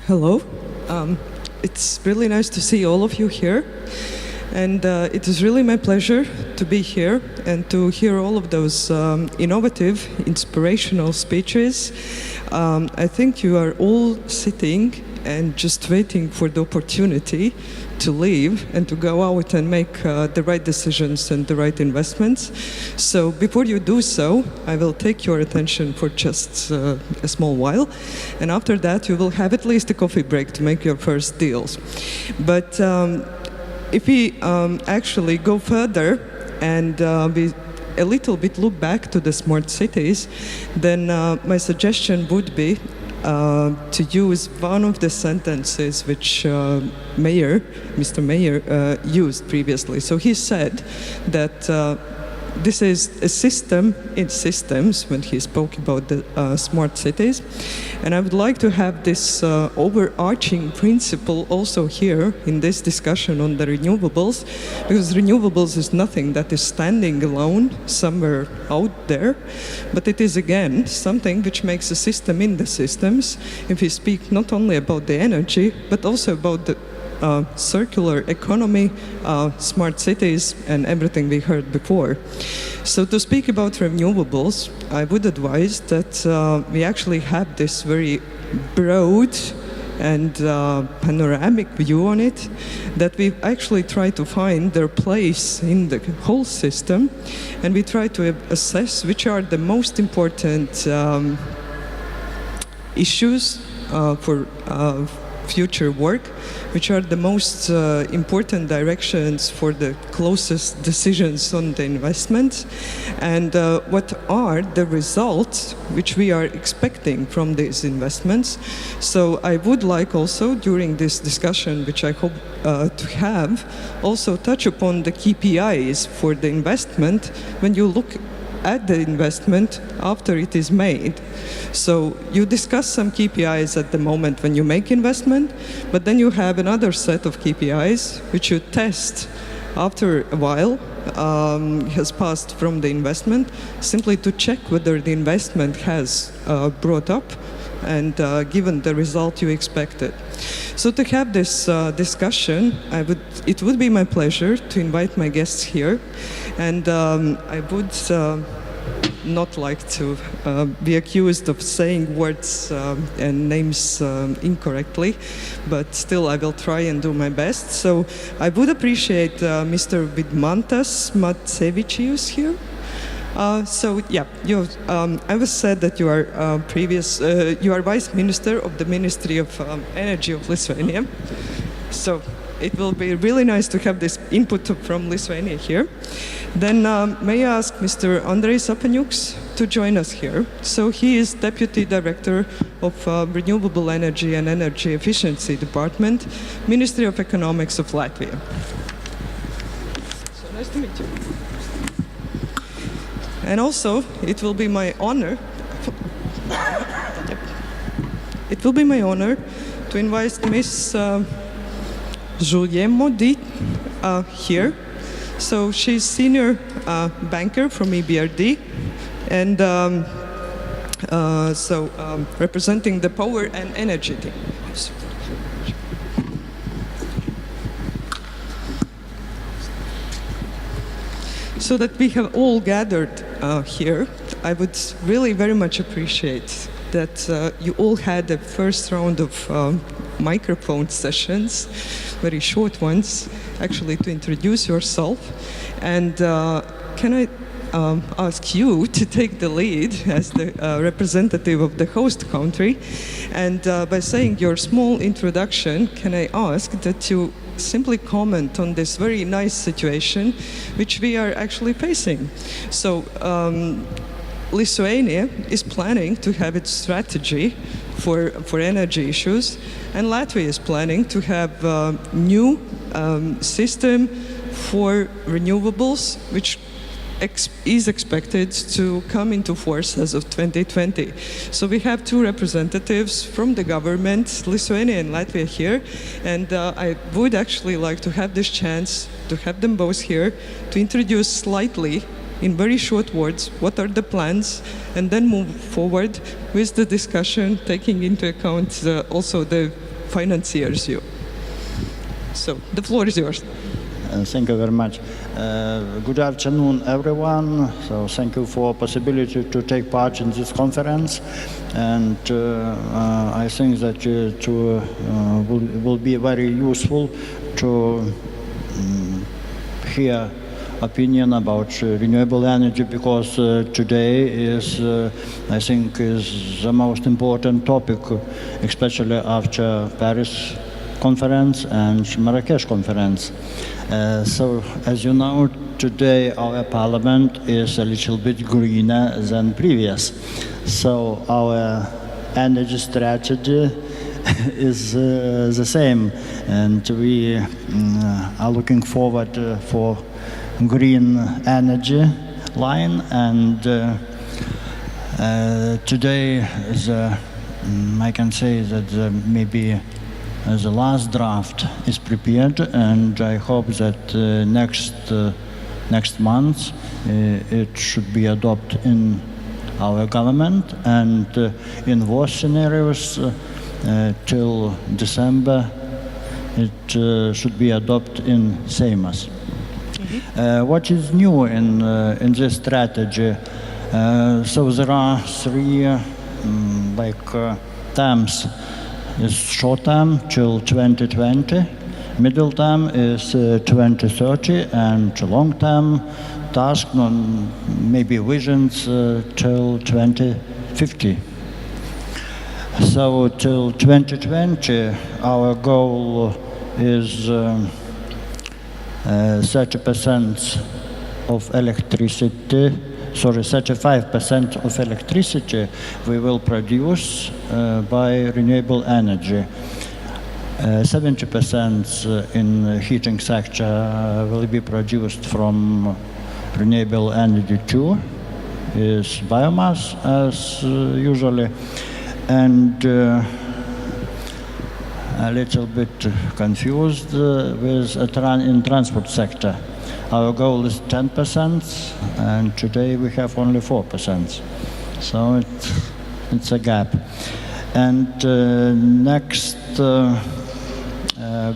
Hello. It's really nice to see all of you here. And it is really my pleasure to be here and to hear all of those innovative, inspirational speeches. I think you are all sitting and just waiting for the opportunity to leave and to go out and make the right decisions and the right investments. So before you do so, I will take your attention for just a small while. And after that, you will have at least a coffee break to make your first deals. But if we actually go further and we a little bit look back to the smart cities, then my suggestion would be to use one of the sentences which Mr. Mayor used previously. So he said that this is a system in systems when he spoke about the smart cities. And I would like to have this overarching principle also here in this discussion on the renewables, because renewables is nothing that is standing alone somewhere out there, but it is again something which makes a system in the systems, if we speak not only about the energy, but also about the circular economy, smart cities, and everything we heard before. So to speak about renewables, I would advise that we actually have this very broad and panoramic view on it, that we actually try to find their place in the whole system, and we try to assess which are the most important issues for future work, which are the most important directions for the closest decisions on the investment, and what are the results which we are expecting from these investments. So I would like also during this discussion, which I hope to have, also touch upon the KPIs for the investment when you look at the investment after it is made. So you discuss some KPIs at the moment when you make investment, but then you have another set of KPIs which you test after a while has passed from the investment, simply to check whether the investment has brought up and given the result you expected. So to have this discussion, it would be my pleasure to invite my guests here, and I would not like to be accused of saying words and names incorrectly, but still I will try and do my best. So I would appreciate Mr. Vidmantas Macevičius here. So yeah, I was said that you are you are Vice Minister of the Ministry of Energy of Lithuania. So it will be really nice to have this input from Lithuania here. Then may I ask Mr. Andrejs Apanuks to join us here. So he is Deputy Director of Renewable Energy and Energy Efficiency Department, Ministry of Economics of Latvia. So nice to meet you. And also, it will be my honor to invite Miss Julien Mauduit here. So she's senior banker from EBRD, and representing the power and energy team. So that we have all gathered here, I would really very much appreciate that you all had the first round of microphone sessions, very short ones, actually, to introduce yourself. And can I ask you to take the lead as the representative of the host country? And by saying your small introduction, can I ask that you simply comment on this very nice situation which we are actually facing? So Lithuania is planning to have its strategy for energy issues, and Latvia is planning to have a new system for renewables, which is expected to come into force as of 2020. So we have two representatives from the government, Lithuania and Latvia, here, and I would actually like to have this chance to have them both here to introduce slightly, in very short words, what are the plans, and then move forward with the discussion, taking into account also the financiers you. So the floor is yours. Thank you very much. Good afternoon, everyone. So thank you for possibility to take part in this conference. And I think that it will be very useful to hear opinion about renewable energy, because today is, I think, is the most important topic, especially after Paris conference and Marrakesh conference. So, as you know, today our parliament is a little bit greener than previous. So our energy strategy is the same, and we are looking forward for green energy line. And today, I can say that maybe the last draft is prepared, and I hope that next month it should be adopted in our government, and in worst scenarios till December it should be adopted in Seimas. What is new in this strategy? So there are three terms. Is short term till 2020, middle term is 2030, and long term task, maybe visions till 2050. So till 2020, our goal is 30% of electricity. 35% of electricity we will produce by renewable energy. 70% in heating sector will be produced from renewable energy too, is biomass as usually, and a little bit confused with in transport sector. Our goal is 10%, and today we have only 4%. So it's a gap. And next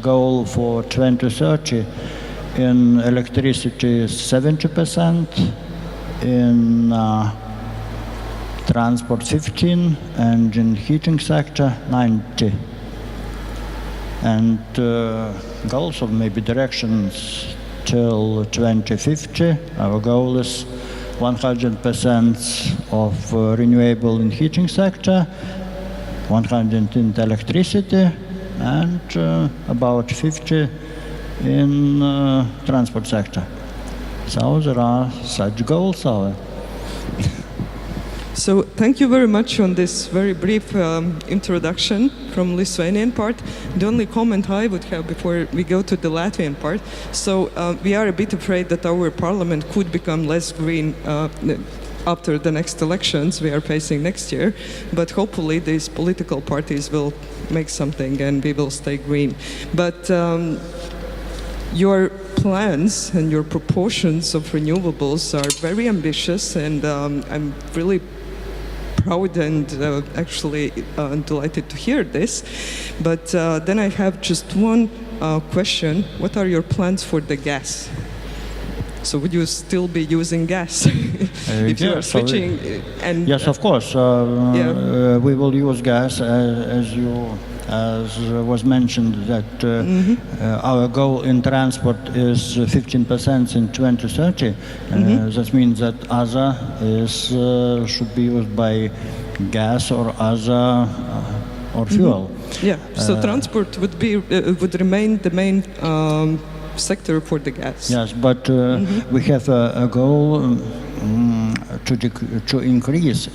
goal for 2030 in electricity is 70%, in transport 15%, and in heating sector 90%. And goals of maybe directions till 2050, our goal is 100% of renewable in heating sector, 100% in electricity, and about 50% in transport sector. So there are such goals. So thank you very much on this very brief introduction from Lithuanian part. The only comment I would have before we go to the Latvian part, so we are a bit afraid that our parliament could become less green after the next elections we are facing next year, but hopefully these political parties will make something and we will stay green. But your plans and your proportions of renewables are very ambitious, and I'm really proud and actually delighted to hear this. But then I have just one question. What are your plans for the gas? So would you still be using gas if you are switching? Yes, of course. We will use gas, as was mentioned, that our goal in transport is 15% in 2030. That means that other should be used by gas or other or fuel. Yeah. So transport would remain the main sector for the gas. Yes, but we have a goal to increase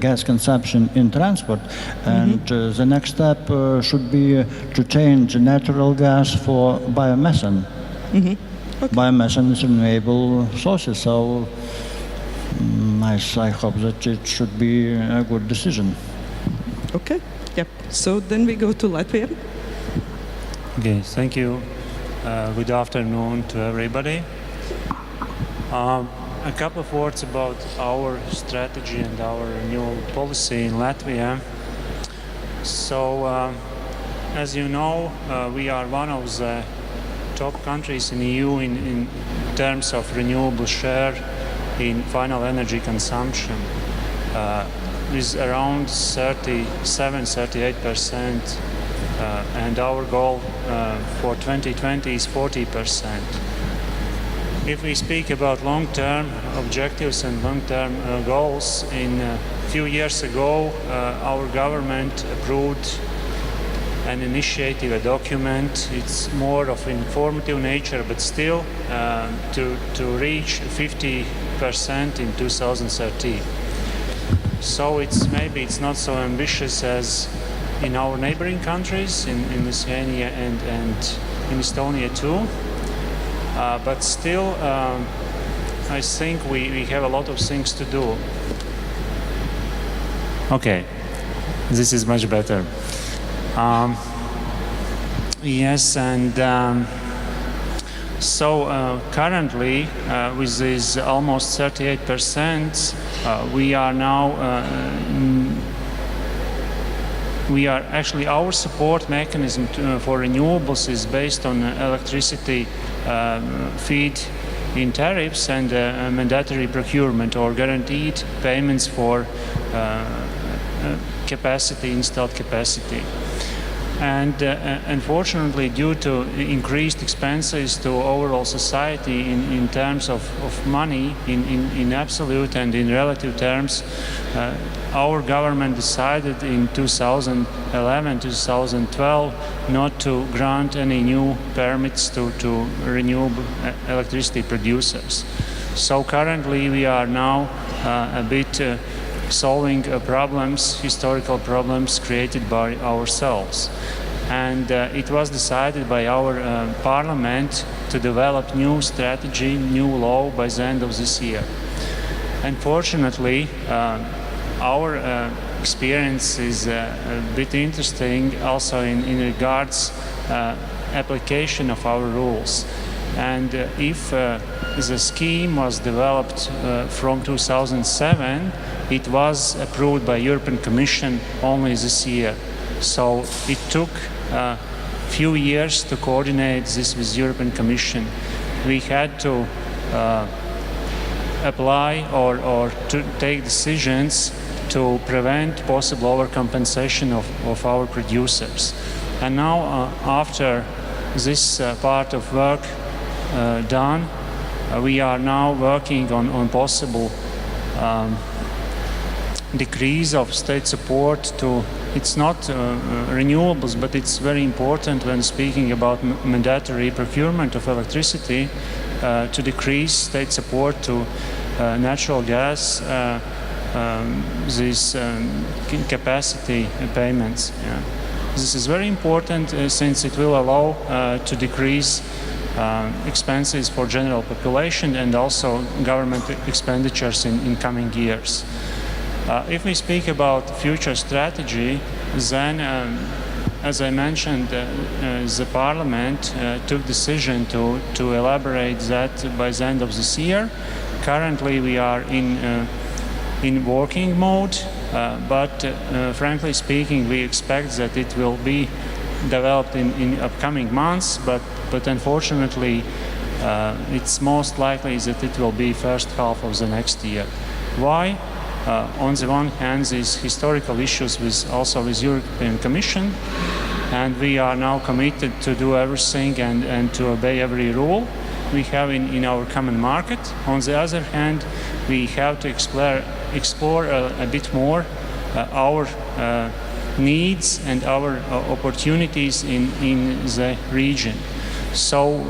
gas consumption in transport, and the next step should be to change natural gas for biomethane. Okay. Biomethane is renewable sources, so I hope that it should be a good decision. Okay. Yep. So then we go to Latvia. Okay. Thank you. Good afternoon to everybody. A couple of words about our strategy and our renewable policy in Latvia. So As you know, we are one of the top countries in the EU in terms of renewable share in final energy consumption, with around 37-38%, and our goal for 2020 is 40%. If we speak about long-term objectives and long-term goals, a few years ago our government approved an initiative, a document. It's more of informative nature, but still to reach 50% in 2030. So maybe it's not so ambitious as in our neighboring countries, in Lithuania and in Estonia too. But still, I think we have a lot of things to do. Okay, this is much better. Yes, and so currently with this almost 38%, we are now actually our support mechanism for renewables is based on electricity feed in tariffs and mandatory procurement or guaranteed payments for installed capacity. And unfortunately, due to increased expenses to overall society in terms of money, in absolute and in relative terms, our government decided in 2011-2012 not to grant any new permits to renewable electricity producers. So currently we are now a bit solving historical problems created by ourselves. And it was decided by our parliament to develop new strategy, new law by the end of this year. Unfortunately, our experience is a bit interesting also in regards application of our rules. And if the scheme was developed from 2007, it was approved by European Commission only this year. So it took a few years to coordinate this with European Commission. We had to apply or to take decisions to prevent possible overcompensation of our producers. And now after this part of work done, we are now working on possible decrease of state support to, it's not renewables, but it's very important when speaking about mandatory procurement of electricity, to decrease state support to natural gas, these capacity payments. Yeah. This is very important since it will allow to decrease expenses for general population and also government expenditures in coming years. If we speak about future strategy, then as I mentioned, the Parliament took decision to elaborate that by the end of this year. Currently we are in working mode, but frankly speaking, we expect that it will be developed in upcoming months, but unfortunately it's most likely that it will be first half of the next year. Why? On the one hand, these historical issues also with European Commission, and we are now committed to do everything and to obey every rule we have in our common market. On the other hand, we have to explore a bit more our needs and our opportunities in the region. So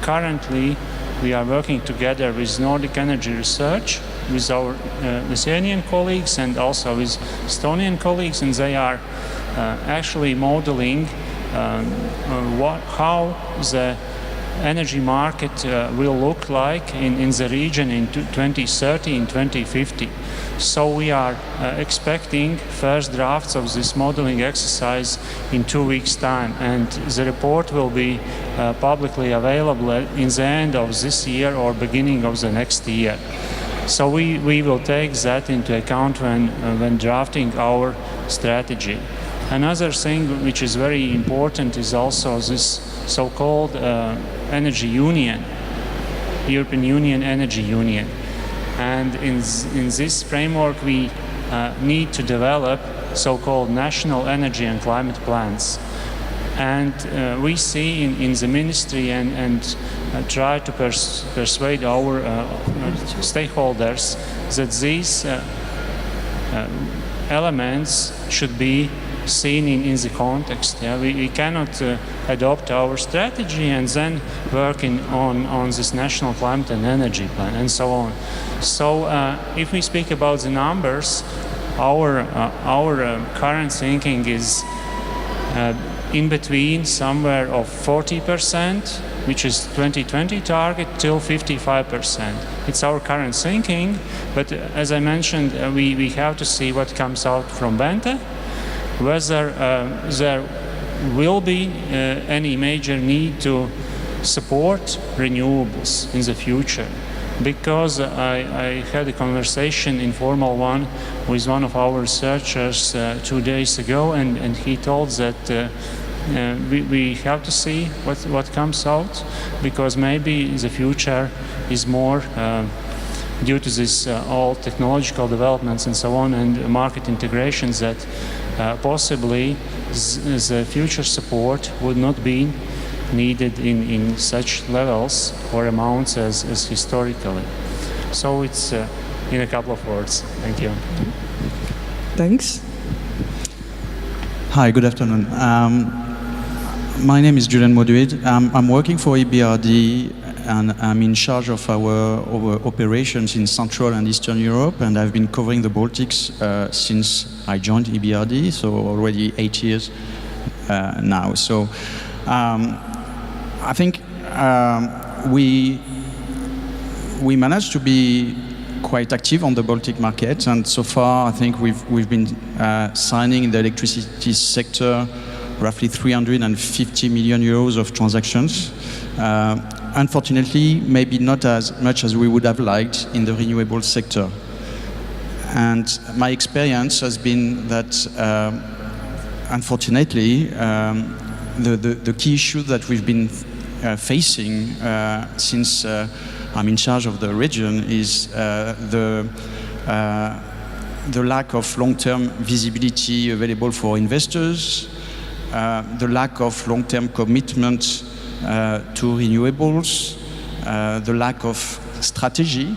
currently we are working together with Nordic Energy Research, with our Lithuanian colleagues and also with Estonian colleagues, and they are actually modeling how the energy market will look like in the region in 2030 and 2050. So we are expecting first drafts of this modeling exercise in 2 weeks' time, and the report will be publicly available in the end of this year or beginning of the next year. So we will take that into account when drafting our strategy. Another thing which is very important is also this so-called energy union, European Union Energy Union. And in this framework, we need to develop so-called national energy and climate plans. And we see in the ministry and try to persuade our stakeholders that these elements should be seen in the context. Yeah? We cannot adopt our strategy and then working on this national climate and energy plan and so on. So if we speak about the numbers, our current thinking is in between somewhere of 40%, which is 2020 target, till 55%. It's our current thinking, but as I mentioned, we have to see what comes out from Bente, whether there will be any major need to support renewables in the future. Because I had a conversation, informal one, with one of our researchers 2 days ago, and he told that we have to see what comes out, because maybe the future is more due to this all technological developments and so on, and market integrations, that possibly the future support would not be needed in such levels or amounts as historically. So it's in a couple of words. Thank you. Thanks. Hi, good afternoon. My name is Julien Mauduit. I'm working for EBRD, and I'm in charge of our operations in Central and Eastern Europe, and I've been covering the Baltics since I joined EBRD, so already 8 years now. So I think we managed to be quite active on the Baltic market, and so far I think we've been signing in the electricity sector roughly 350 million euros of transactions. Unfortunately, maybe not as much as we would have liked in the renewable sector. And my experience has been that, unfortunately, the key issue that we've been facing since I'm in charge of the region is the lack of long-term visibility available for investors, the lack of long-term commitment to renewables, the lack of strategy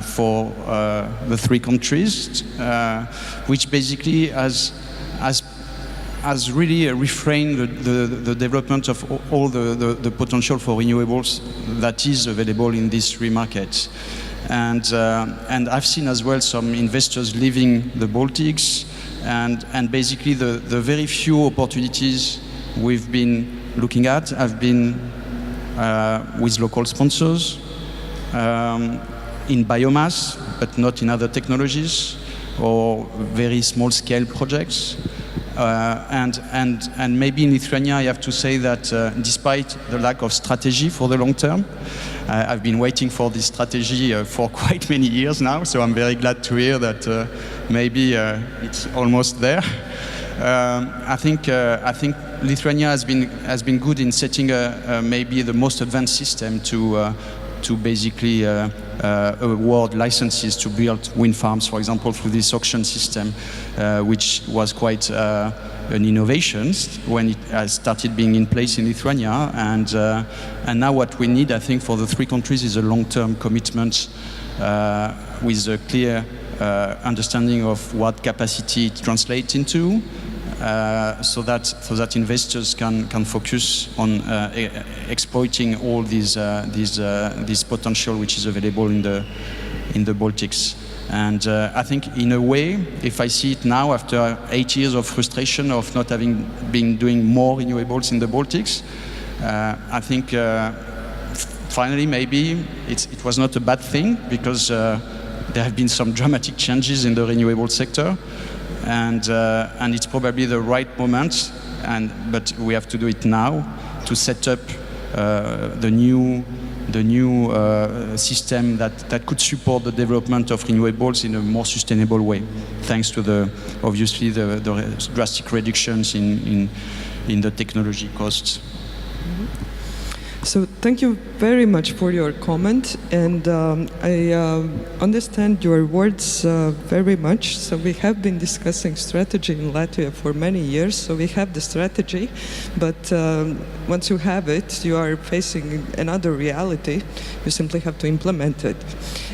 for the three countries, which basically has really refrained the development of all the potential for renewables that is available in these three markets. And I've seen as well some investors leaving the Baltics, and basically the very few opportunities we've been looking at have been with local sponsors, in biomass, but not in other technologies, or very small-scale projects. And maybe in Lithuania, I have to say that despite the lack of strategy for the long term, I've been waiting for this strategy for quite many years now, so I'm very glad to hear that maybe it's almost there. I think Lithuania has been good in setting maybe the most advanced system to basically award licenses to build wind farms, for example, through this auction system, which was quite an innovation when it started being in place in Lithuania. And now what we need, I think, for the three countries is a long-term commitment with a clear understanding of what capacity it translates into, so that investors can focus on exploiting all this potential which is available in the Baltics. And I think in a way, if I see it now after 8 years of frustration of not having been doing more renewables in the Baltics, I think finally maybe it was not a bad thing, because there have been some dramatic changes in the renewable sector. And it's probably the right moment, but we have to do it now to set up the new the new system that could support the development of renewables in a more sustainable way, thanks to obviously the drastic reductions in the technology costs. So thank you very much for your comment, and I understand your words very much. So we have been discussing strategy in Latvia for many years, so we have the strategy, but once you have it, you are facing another reality. You simply have to implement it.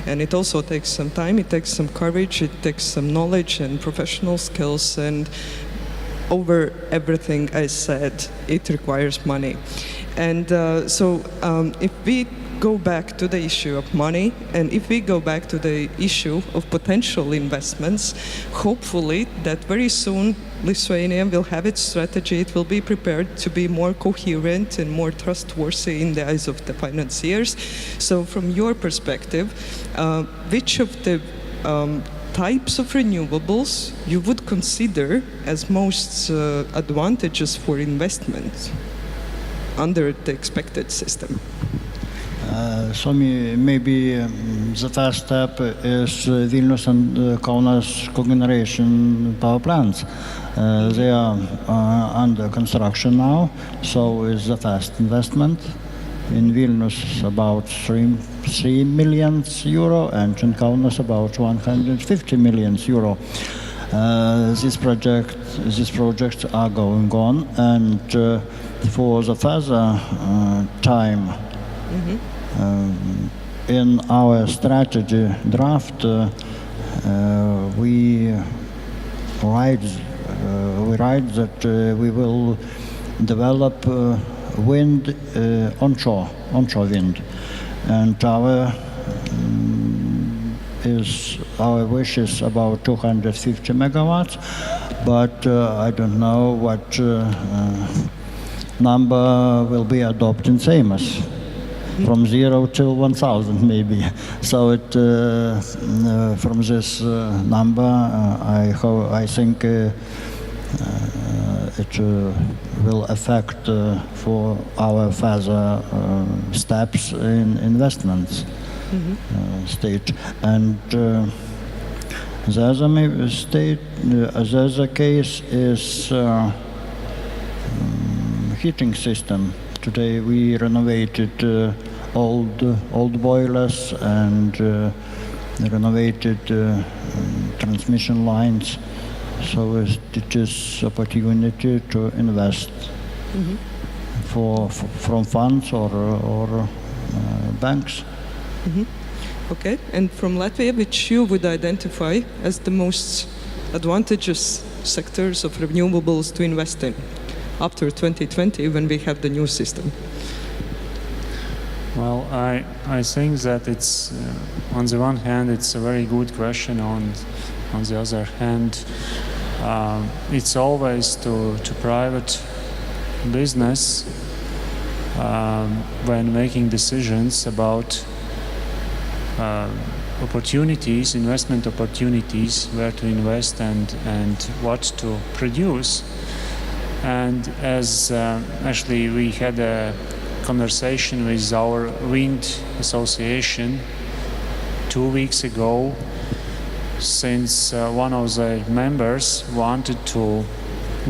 And it also takes some time, it takes some courage, it takes some knowledge and professional skills, and over everything I said, it requires money. And so if we go back to the issue of money, and if we go back to the issue of potential investments, hopefully that very soon Lithuania will have its strategy. It will be prepared to be more coherent and more trustworthy in the eyes of the financiers. So from your perspective, which of the types of renewables you would consider as most advantageous for investment under the expected system? So maybe the first step is Vilnius and Kaunas cogeneration power plants. They are under construction now, so it's the first investment. In Vilnius about 3 million euro, and in Kaunas about 150 million euro. These projects are going on, and for the further time, in our strategy draft, we write that we will develop wind, onshore wind, and our wish is about 250 megawatts, but I don't know what number will be adopted in Seimas, from 0 till 1,000 maybe. So from this number, I think it will affect for our further steps in investments stage. And the other case is heating system. Today we renovated old boilers and renovated transmission lines. So it is opportunity to invest from funds or banks. Okay, and from Latvia, which you would identify as the most advantageous sectors of renewables to invest in after 2020, when we have the new system? Well, I think that it's on the one hand it's a very good question. On the other hand, it's always to private business when making decisions about opportunities, investment opportunities, where to invest and what to produce. And as actually we had a conversation with our wind association 2 weeks ago, since one of the members wanted to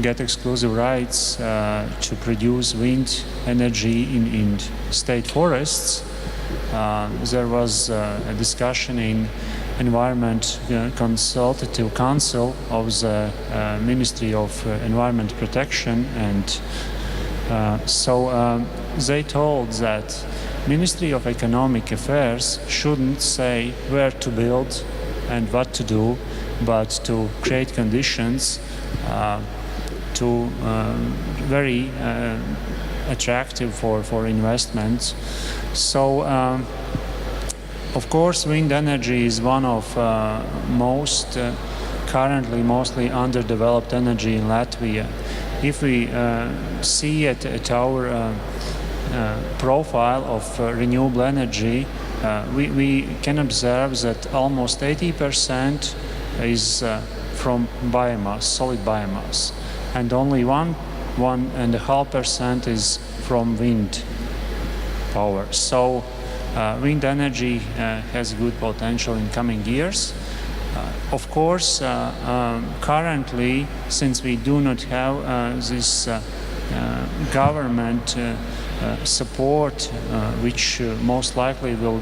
get exclusive rights to produce wind energy in state forests. There was a discussion in Environment Consultative Council of the Ministry of Environment Protection, and so they told that Ministry of Economic Affairs shouldn't say where to build and what to do, but to create conditions to very attractive for investments. So of course wind energy is one of currently mostly underdeveloped energy in Latvia. If we see at our profile of renewable energy, we can observe that almost 80% is from biomass, solid biomass, and only 1.5% is from wind power. So wind energy has good potential in coming years. Of course, currently, since we do not have this government support, which most likely will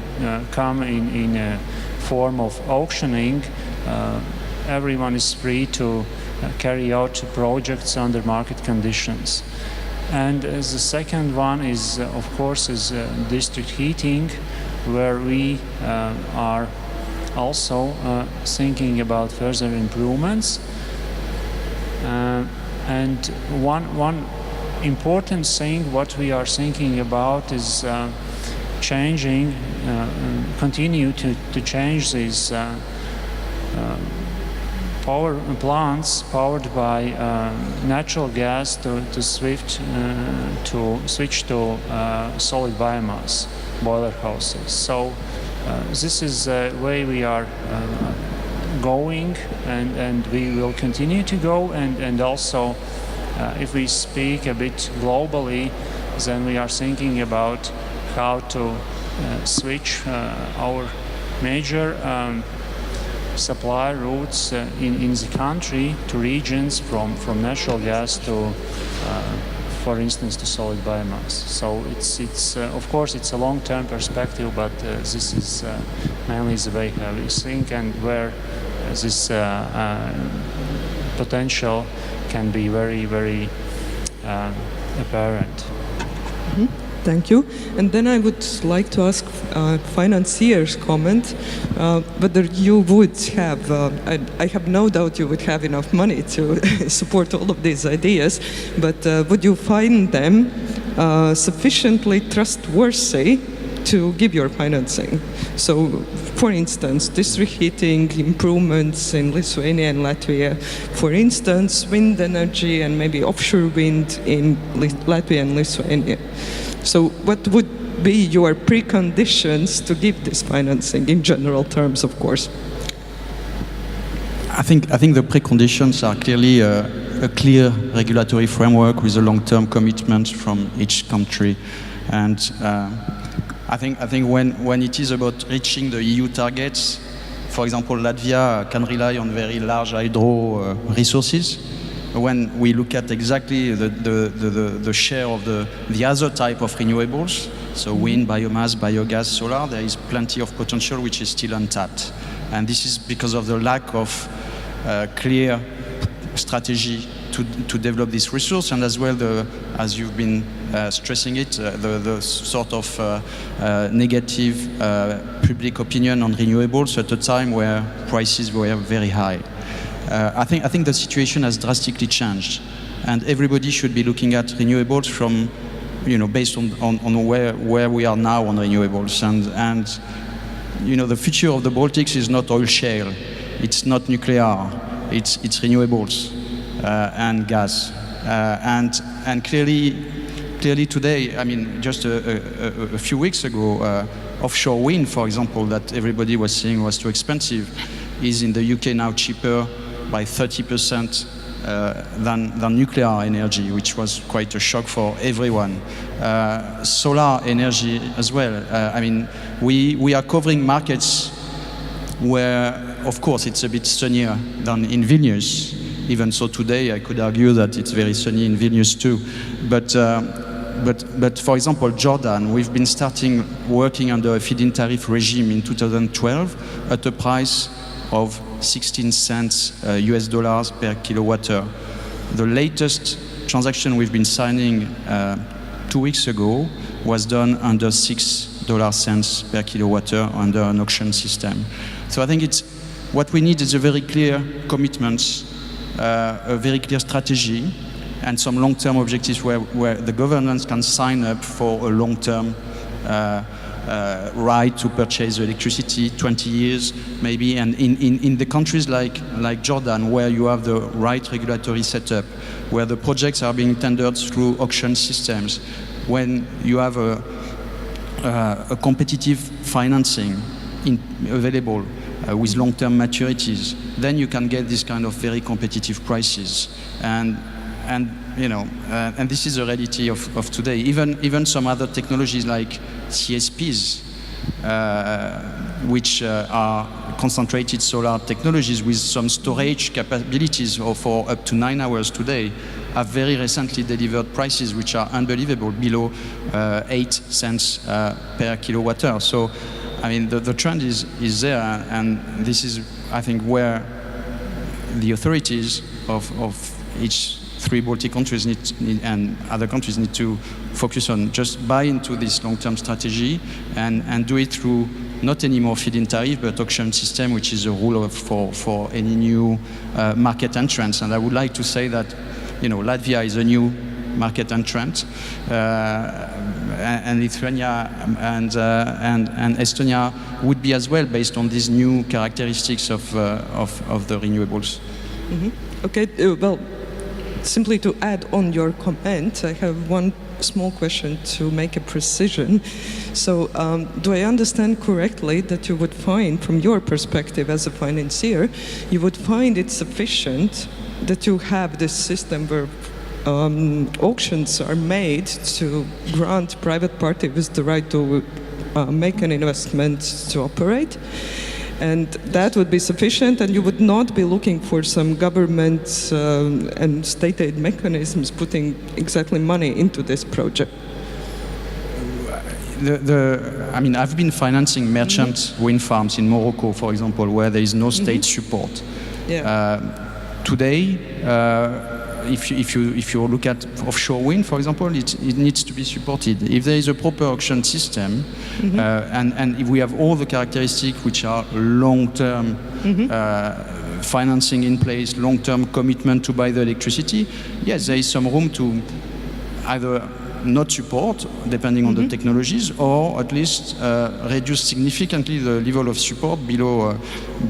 come in a form of auctioning, everyone is free to carry out projects under market conditions. And the second one is, of course, is district heating, where we are also thinking about further improvements. And one important thing what we are thinking about is continue to change these power plants powered by natural gas to switch to solid biomass boiler houses. So this is the way we are going, and we will continue to go. And also, if we speak a bit globally, then we are thinking about how to switch our major supply routes in the country to regions from natural gas to, for instance, to solid biomass. So it's of course it's a long-term perspective, but this is mainly the way how we think and where this potential can be very, very apparent. Mm-hmm. Thank you. And then I would like to ask financiers' comment whether you would have, I have no doubt you would have enough money to support all of these ideas, but would you find them sufficiently trustworthy to give your financing? So, for instance, district heating improvements in Lithuania and Latvia, for instance, wind energy and maybe offshore wind in Latvia and Lithuania. So what would be your preconditions to give this financing in general terms, of course? I think the preconditions are clearly a clear regulatory framework with a long-term commitment from each country. And I think when it is about reaching the EU targets, for example, Latvia can rely on very large hydro resources. When we look at exactly the share of the other type of renewables, so wind, biomass, biogas, solar, there is plenty of potential which is still untapped. And this is because of the lack of clear strategy to develop this resource, and as well, as you've been stressing it, the sort of negative public opinion on renewables at a time where prices were very high. I think the situation has drastically changed, and everybody should be looking at renewables from, based on where we are now on renewables, and the future of the Baltics is not oil shale, it's not nuclear, it's renewables and gas, and clearly today, I mean, just a few weeks ago, offshore wind, for example, that everybody was saying was too expensive, is in the UK now cheaper by 30% than nuclear energy, which was quite a shock for everyone. Solar energy as well. I mean, we are covering markets where, of course, it's a bit sunnier than in Vilnius. Even so today, I could argue that it's very sunny in Vilnius too. But for example, Jordan, we've been working under a feed-in tariff regime in 2012 at a price of 16 cents US dollars per kilowatt-hour. The latest transaction we've been signing 2 weeks ago was done under $6 per kilowatt-hour under an auction system. So I think what we need is a very clear commitment, a very clear strategy, and some long-term objectives where the governments can sign up for a long-term right to purchase electricity, 20 years maybe, and in the countries like Jordan, where you have the right regulatory setup, where the projects are being tendered through auction systems, when you have a competitive financing available with long-term maturities, then you can get this kind of very competitive prices. And this is the reality of today. Even some other technologies like CSPs, which are concentrated solar technologies with some storage capabilities for up to 9 hours today, have very recently delivered prices which are unbelievable, below 8 cents per kilowatt hour. So, I mean, the trend is there, and this is, I think, where the authorities of each 3 Baltic countries and other countries need to focus on, just buy into this long-term strategy and do it through not anymore feed-in tariff, but auction system, which is a rule for any new market entrance. And I would like to say that, you know, Latvia is a new market entrant, and Lithuania and Estonia would be as well, based on these new characteristics of the renewables. Okay, well, simply to add on your comment, I have one small question to make a precision. So, do I understand correctly that you would find, from your perspective as a financier, you would find it sufficient that you have this system where auctions are made to grant private parties the right to make an investment to operate, and that would be sufficient, and you would not be looking for some government and state aid mechanisms putting exactly money into this project? I mean, I've been financing merchant wind farms in Morocco, for example, where there is no state support. Today, if you look at offshore wind, for example, it needs to be supported. If there is a proper auction system, and if we have all the characteristics which are long-term financing in place, long-term commitment to buy the electricity, yes, there is some room to either not support, depending on the technologies, or at least reduce significantly the level of support below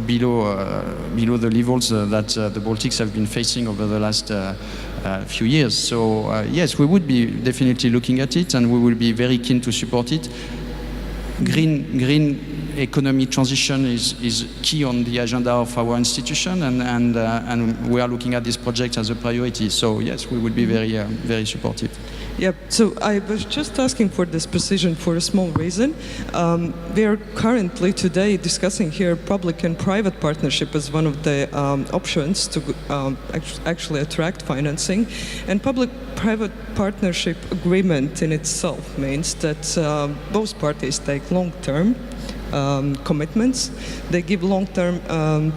the levels that the Baltics have been facing over the last few years. So yes, we would be definitely looking at it, and we will be very keen to support it. Green economy transition is key on the agenda of our institution, and we are looking at this project as a priority. So yes, we would be very supportive. Yeah, so I was just asking for this precision for a small reason. We are currently today discussing here public and private partnership as one of the options to actually attract financing. And public-private partnership agreement in itself means that both parties take long-term commitments, they give long-term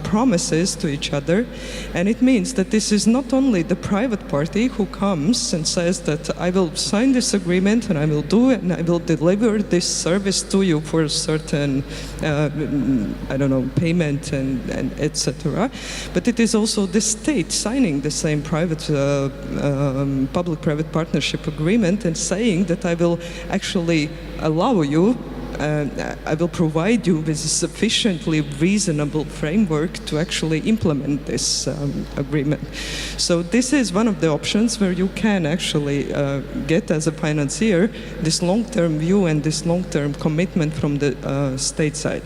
promises to each other, and it means that this is not only the private party who comes and says that I will sign this agreement and I will do it and I will deliver this service to you for a certain I don't know, payment and etc. But it is also the state signing the same private public-private partnership agreement and saying that I will actually allow you, I will provide you with a sufficiently reasonable framework to actually implement this agreement. So this is one of the options where you can actually get, as a financier, this long-term view and this long-term commitment from the state side.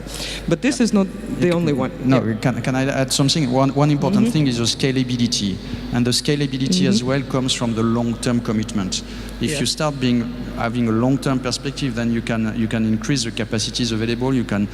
But this is not the only one. No, can I add something? One important thing is the scalability. And the scalability as well comes from the long-term commitment. If you start having a long-term perspective, then you can increase the capacities available, you can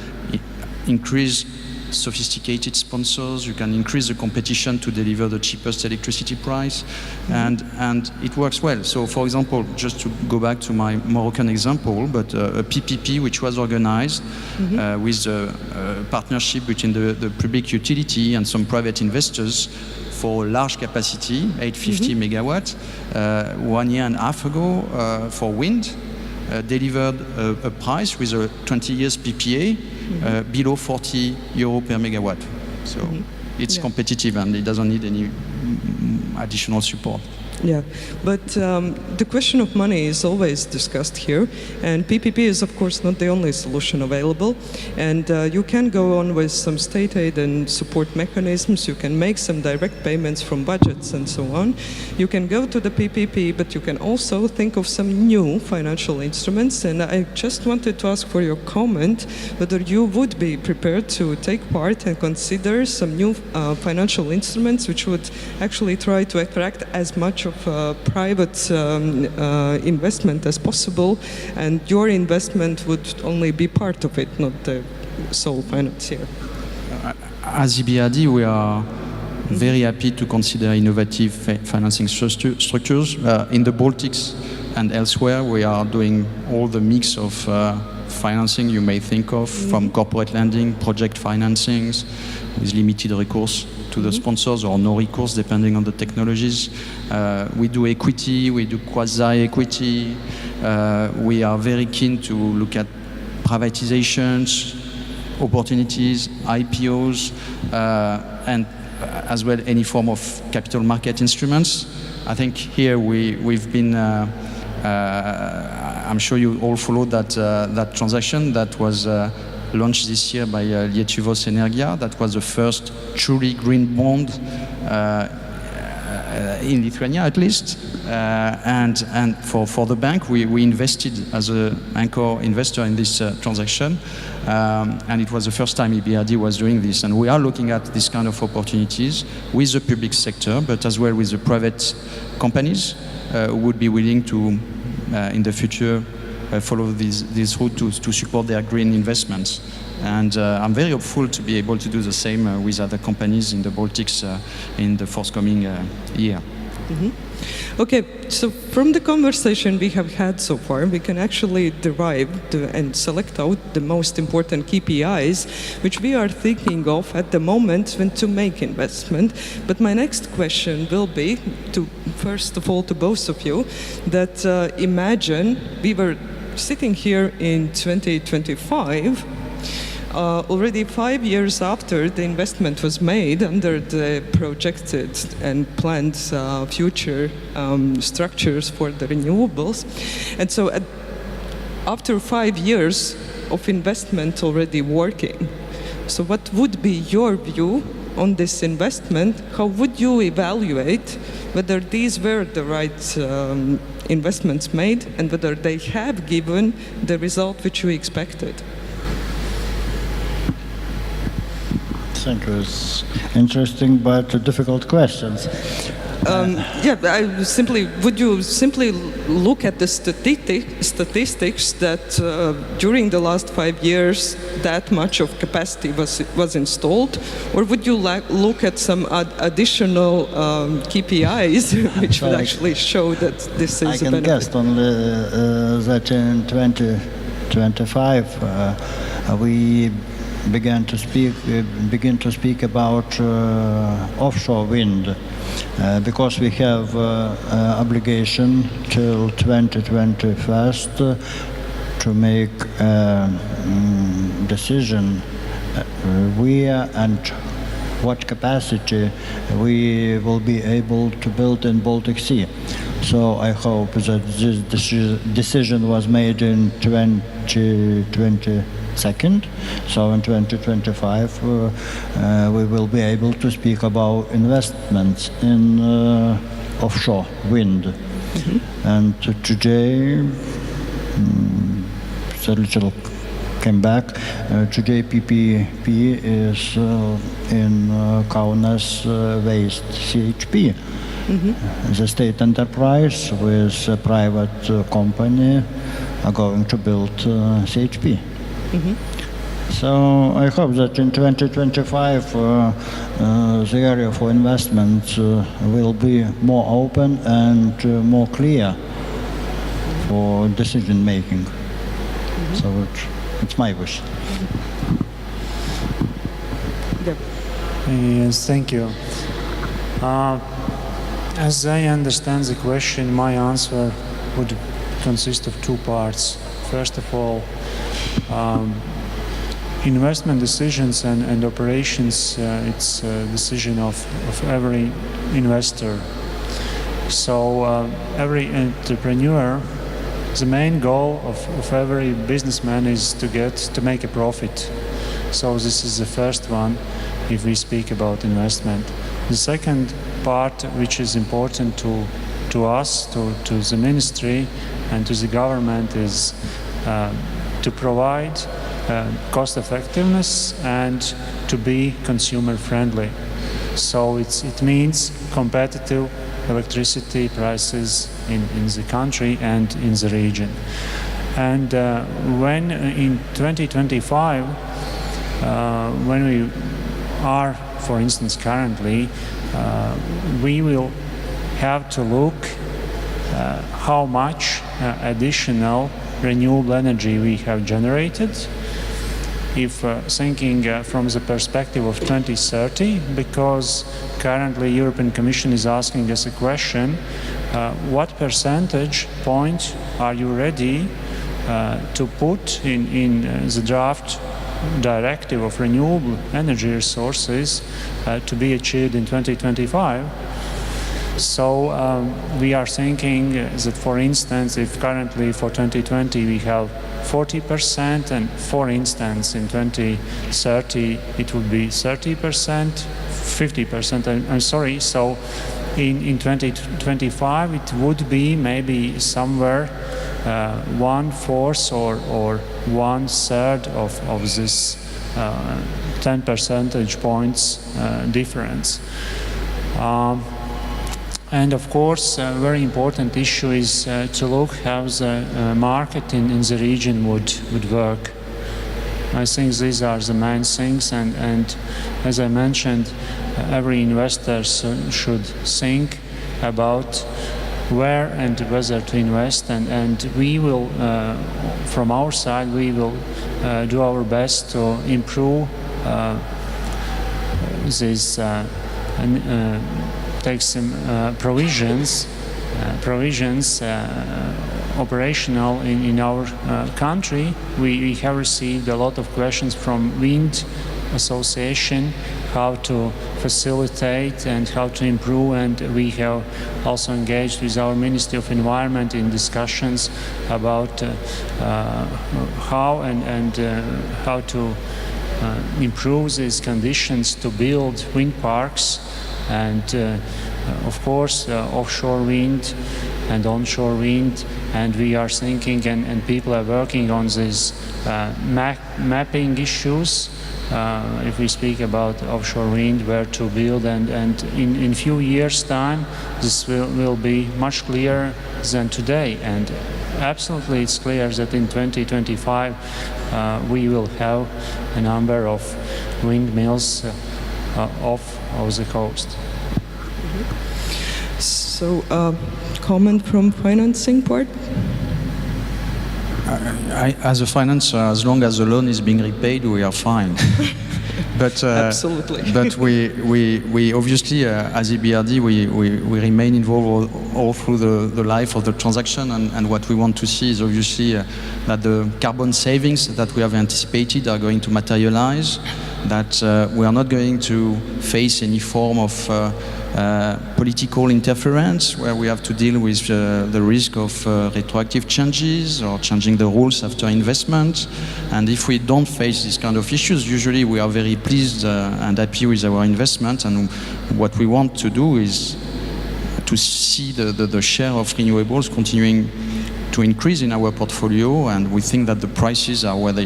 increase sophisticated sponsors, you can increase the competition to deliver the cheapest electricity price, and it works well. So, for example, just to go back to my Moroccan example, but a PPP which was organized with a partnership between the public utility and some private investors for large capacity, 850 megawatt, 1 year and a half ago for wind, delivered a price with a 20 years PPA below 40 euro per megawatt. So it's competitive and it doesn't need any additional support. Yeah, but the question of money is always discussed here, and PPP is of course not the only solution available, and you can go on with some state aid and support mechanisms, you can make some direct payments from budgets and so on. You can go to the PPP, but you can also think of some new financial instruments, and I just wanted to ask for your comment whether you would be prepared to take part and consider some new financial instruments which would actually try to attract as much of of private investment as possible, and your investment would only be part of it, not the sole financier. As EBRD, we are very happy to consider innovative financing structures. In the Baltics and elsewhere, we are doing all the mix of financing you may think of, from corporate lending, project financings, with limited recourse to the sponsors or no recourse, depending on the technologies. We do equity, we do quasi-equity. We are very keen to look at privatizations, opportunities, IPOs, and as well any form of capital market instruments. I think here we've been, I'm sure you all followed that transaction that was launched this year by Lietuvos Energia. That was the first truly green bond in Lithuania, at least. And for the bank, we invested as an anchor investor in this transaction. And it was the first time EBRD was doing this. And we are looking at this kind of opportunities with the public sector, but as well with the private companies who would be willing to, in the future, follow this route to support their green investments. And I'm very hopeful to be able to do the same with other companies in the Baltics in the forthcoming year. Okay, so from the conversation we have had so far, we can actually derive and select out the most important KPIs which we are thinking of at the moment when to make investment. But my next question will be, first of all, to both of you, that imagine we were sitting here in 2025, already 5 years after the investment was made under the projected and planned future structures for the renewables. And so after 5 years of investment already working, so what would be your view on this investment? How would you evaluate whether these were the right investments made and whether they have given the result which you expected? Thank you. It's interesting but difficult questions. Would you simply look at the statistics that during the last 5 years that much of capacity was installed, or would you look at some additional KPIs which would actually show that this is a benefit? I can guess only that in 2025 we begin to speak about offshore wind because we have obligation till 2021 to make decision where and what capacity we will be able to build in Baltic Sea. So I hope that this decision was made in 2022. So in 2025 we will be able to speak about investments in offshore wind. And today, a little came back, today PPP is in Kaunas Waste CHP. The state enterprise with a private company are going to build CHP. So I hope that in 2025 the area for investments will be more open and more clear for decision making. So it's my wish. Yes, thank you. As I understand the question, my answer would consist of two parts. First of all, investment decisions and operations, it's a decision of every investor. So every entrepreneur, the main goal of every businessman is to make a profit. So this is the first one if we speak about investment. The second part, which is important to us, to the ministry and to the government, is to provide cost effectiveness and to be consumer friendly. So it means competitive electricity prices in the country and in the region. And when in 2025, when we are, for instance, currently, we will have to look how much additional renewable energy we have generated. If thinking from the perspective of 2030, because currently European Commission is asking us a question, what percentage point are you ready to put in the draft directive of renewable energy resources to be achieved in 2025? So we are thinking that, for instance, if currently for 2020 we have 40%, and for instance in 2030 it would be 30%, 50%, I'm sorry, so in 2025 it would be maybe somewhere 1/4 or 1/3 of this 10 percentage points difference. And of course, a very important issue is to look how the market in the region would work. I think these are the main things, and as I mentioned, every investor should think about where and whether to invest, and we will, from our side, we will do our best to improve these take some provisions operational in our country. We have received a lot of questions from Wind Association, how to facilitate and how to improve, and we have also engaged with our Ministry of Environment in discussions about how and how to improve these conditions to build wind parks. And of course offshore wind and onshore wind, and we are thinking and people are working on these mapping issues. If we speak about offshore wind, where to build, and in few years' time this will be much clearer than today. And absolutely it's clear that in 2025 we will have a number of windmills off the coast. So, comment from financing part? As a financer, as long as the loan is being repaid, we are fine. But absolutely. But we obviously, as EBRD, we remain involved all through the life of the transaction, and what we want to see is obviously that the carbon savings that we have anticipated are going to materialize, that we are not going to face any form of political interference where we have to deal with the risk of retroactive changes or changing the rules after investment. And if we don't face these kind of issues, usually we are very pleased and happy with our investment. And what we want to do is to see the share of renewables continuing to increase in our portfolio, and we think that the prices are where they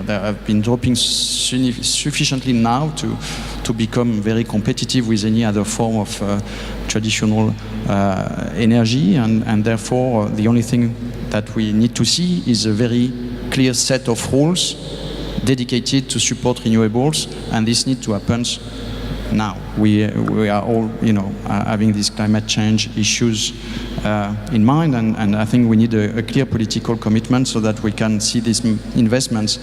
have been dropping sufficiently now to become very competitive with any other form of traditional energy, and therefore the only thing that we need to see is a very clear set of rules dedicated to support renewables, and this needs to happen now. We are all having these climate change issues in mind, and I think we need a clear political commitment so that we can see these investments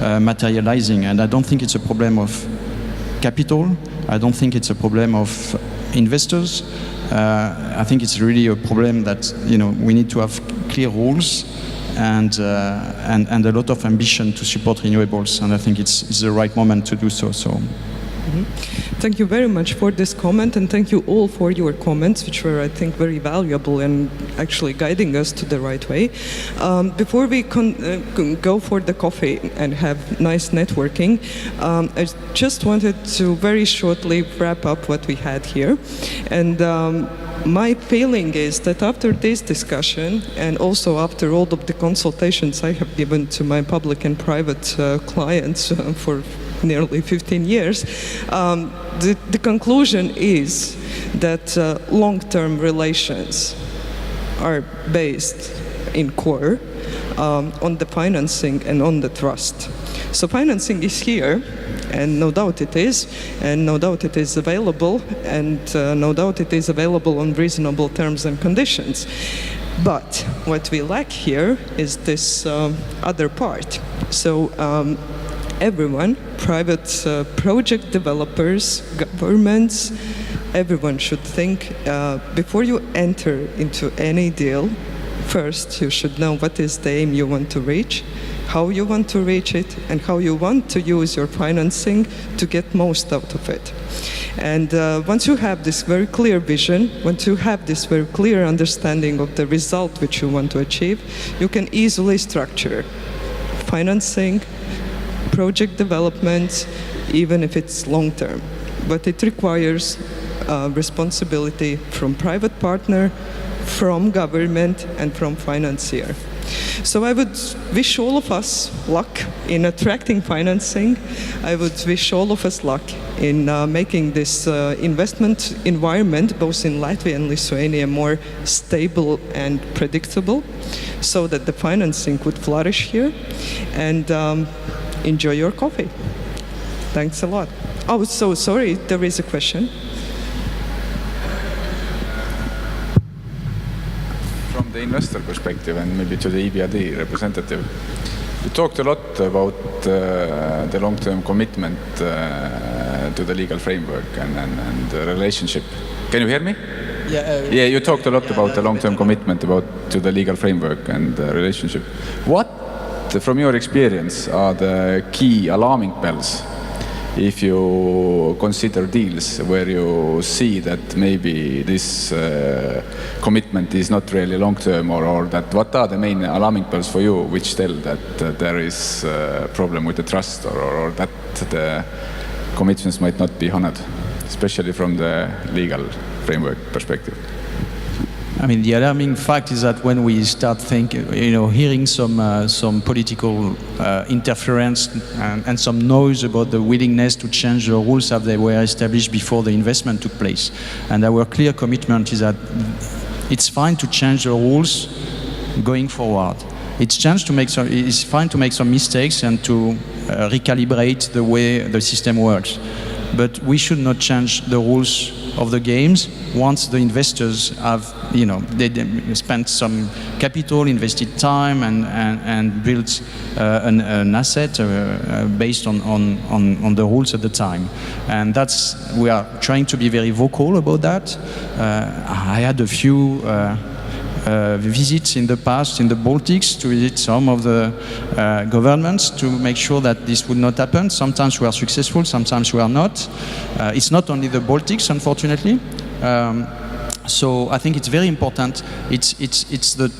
materializing. And I don't think it's a problem of capital. I don't think it's a problem of investors. I think it's really a problem that we need to have clear rules and a lot of ambition to support renewables. And I think it's the right moment to do so. Mm-hmm. Thank you very much for this comment, and thank you all for your comments, which were, I think, very valuable and actually guiding us to the right way. Before we go for the coffee and have nice networking, I just wanted to very shortly wrap up what we had here. And my feeling is that after this discussion, and also after all of the consultations I have given to my public and private clients for nearly 15 years, the conclusion is that long-term relations are based in core on the financing and on the trust. So financing is here, and no doubt it is, and no doubt it is available, and no doubt it is available on reasonable terms and conditions. But what we lack here is this other part. So everyone, private project developers, governments, everyone should think before you enter into any deal, first you should know what is the aim you want to reach, how you want to reach it, and how you want to use your financing to get most out of it. And once you have this very clear vision, once you have this very clear understanding of the result which you want to achieve, you can easily structure financing, project development, even if it's long-term. But it requires responsibility from private partner, from government, and from financier. So I would wish all of us luck in attracting financing. I would wish all of us luck in making this investment environment, both in Latvia and Lithuania, more stable and predictable, so that the financing could flourish here. And enjoy your coffee. Thanks a lot. Oh, so sorry, there is a question. From the investor perspective and maybe to the EBRD representative, you talked a lot about the long-term commitment to the legal framework and the relationship. Can you hear me? Yeah, you talked a lot about the long-term commitment to the legal framework and the relationship. What, from your experience, are the key alarming bells if you consider deals where you see that maybe this commitment is not really long-term, or that what are the main alarming bells for you which tell that there is a problem with the trust, or that the commitments might not be honored, especially from the legal framework perspective? I mean, the alarming fact is that when we start hearing some political interference and some noise about the willingness to change the rules as they were established before the investment took place, and our clear commitment is that it's fine to change the rules going forward. It's fine to make some mistakes and to recalibrate the way the system works. But we should not change the rules of the games once the investors have, they spent some capital, invested time, and built an asset based on the rules at the time. And we are trying to be very vocal about that. I had a few visits in the past in the Baltics to visit some of the governments to make sure that this would not happen. Sometimes we are successful, sometimes we are not. It's not only the Baltics, unfortunately. So I think it's very important. It's the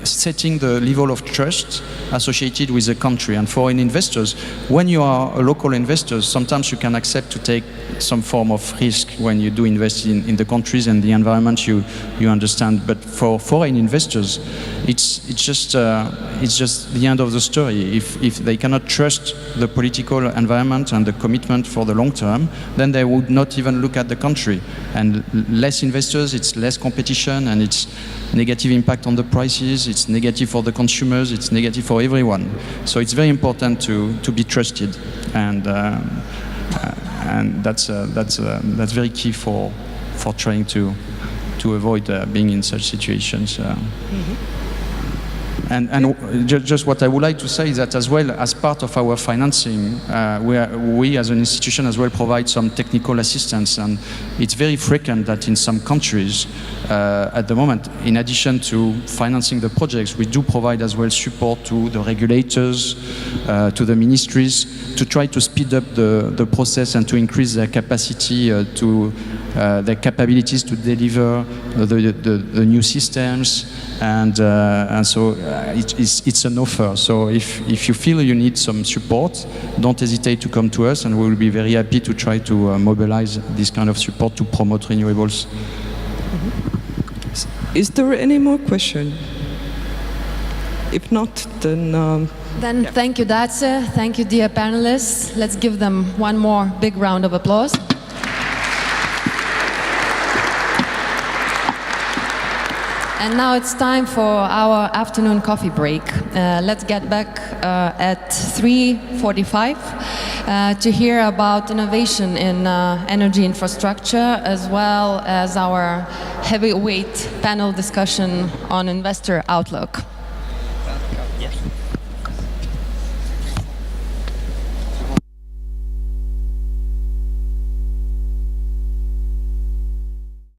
setting the level of trust associated with the country. And for investors, when you are a local investor, sometimes you can accept to take some form of risk when you do invest in the countries and the environment you understand. But for foreign investors, it's just the end of the story. If they cannot trust the political environment and the commitment for the long term, then they would not even look at the country. And less investors, it's less competition, and it's negative impact on the prices, it's negative for the consumers, it's negative for everyone. So it's very important to be trusted, and that's very key for trying to avoid being in such situations. And just what I would like to say is that as well, as part of our financing, we as an institution as well provide some technical assistance, and it's very frequent that in some countries at the moment, in addition to financing the projects, we do provide as well support to the regulators, to the ministries, to try to speed up the process and to increase their capacity their capabilities to deliver the new systems, and so it's an offer. So if you feel you need some support, don't hesitate to come to us, and we will be very happy to try to mobilize this kind of support to promote renewables. Is there any more question? If not, then Then thank you, Dace. Thank you, dear panelists. Let's give them one more big round of applause. And now it's time for our afternoon coffee break. Let's get back at 3:45 to hear about innovation in energy infrastructure, as well as our heavyweight panel discussion on investor outlook. Yes.